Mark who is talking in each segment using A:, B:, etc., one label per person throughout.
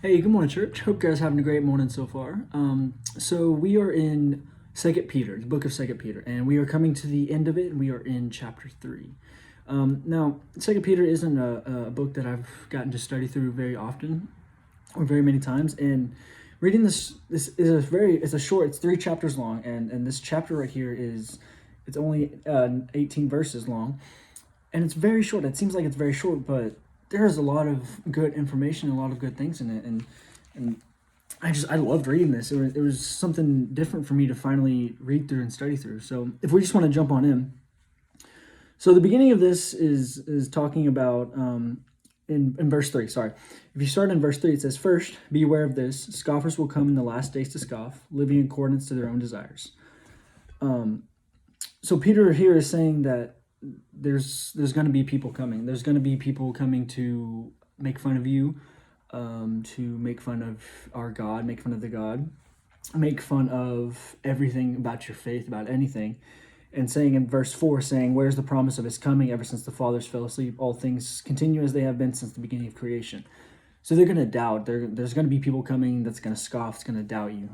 A: Hey, good morning, church. Hope you guys are having a great morning so far. So we are in Second Peter, the book of Second Peter, and we are coming to the end of it, and we are in chapter 3. Now, Second Peter isn't a book that I've gotten to study through very often or very many times, and reading this is it's 3 chapters long, and this chapter right here it's only 18 verses long, and it's very short. It seems like it's very short, but there's a lot of good information, a lot of good things in it, and I loved reading this. It was something different for me to finally read through and study through. So if we just want to jump on in, so the beginning of this is talking about in verse 3. Sorry, if you start in verse 3, it says, "First, be aware of this: scoffers will come in the last days to scoff, living in accordance to their own desires." So Peter here is saying that there's going to be people coming. There's going to be people coming to make fun of you, to make fun of our God, make fun of the God, make fun of everything about your faith, about anything. And saying in verse 4, saying, "Where's the promise of his coming? Ever since the fathers fell asleep, all things continue as they have been since the beginning of creation." So they're going to doubt. There's going to be people coming that's going to scoff, it's going to doubt you.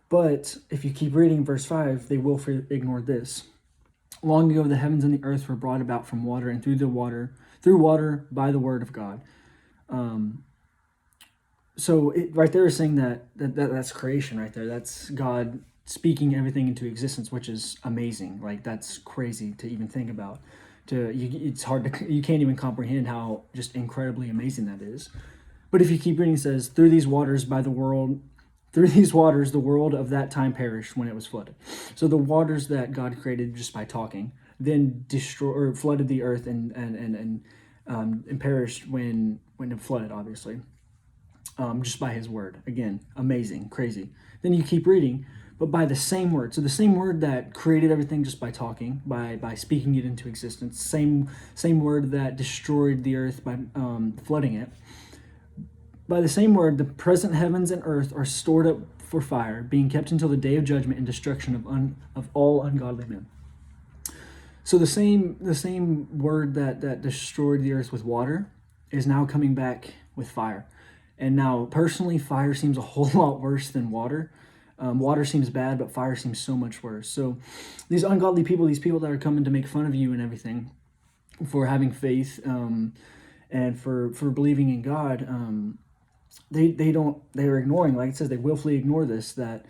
A: But if you keep reading verse 5, they will ignore this. "Long ago, the heavens and the earth were brought about from water, and through water by the word of God." So it right there is saying that's creation right there. That's God speaking everything into existence, which is amazing. Like, that's crazy to even think about. It's hard to, you can't even comprehend how just incredibly amazing that is. But if you keep reading, it says, "Through these waters the world of that time perished when it was flooded." So the waters that God created just by talking then flooded the earth and perished when it flooded, obviously, just by His word. Again, amazing, crazy. Then you keep reading, but by the same word. So the same word that created everything just by talking, by speaking it into existence. Same word that destroyed the earth by flooding it. By the same word, the present heavens and earth are stored up for fire, being kept until the day of judgment and destruction of all ungodly men. So the same word that destroyed the earth with water is now coming back with fire. And now, personally, fire seems a whole lot worse than water. Water seems bad, but fire seems so much worse. So these ungodly people, these people that are coming to make fun of you and everything for having faith, and for believing in God, they're ignoring, like it says, they willfully ignore this, that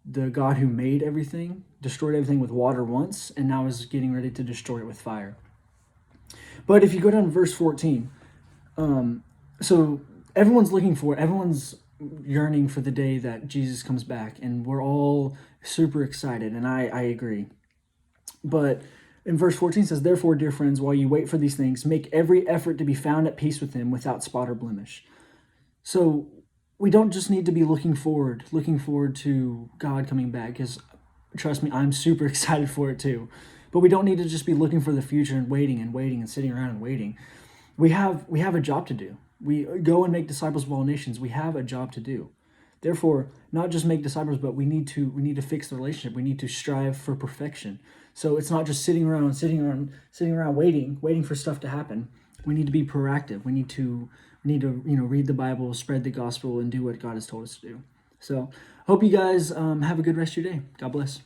A: the God who made everything destroyed everything with water once, and now is getting ready to destroy it with fire. But if you go down to verse 14, so everyone's yearning for the day that Jesus comes back, and we're all super excited, and I agree. But in verse 14 says, "Therefore, dear friends, while you wait for these things, make every effort to be found at peace with Him without spot or blemish." So we don't just need to be looking forward to God coming back, because trust me, I'm super excited for it too. But we don't need to just be looking for the future and waiting and sitting around and waiting. We have a job to do. We go and make disciples of all nations. We have a job to do. Therefore, not just make disciples, but we need to fix the relationship. We need to strive for perfection. So it's not just sitting around waiting for stuff to happen. We need to be proactive. We need to read the Bible, spread the gospel, and do what God has told us to do. So hope you guys have a good rest of your day. God bless.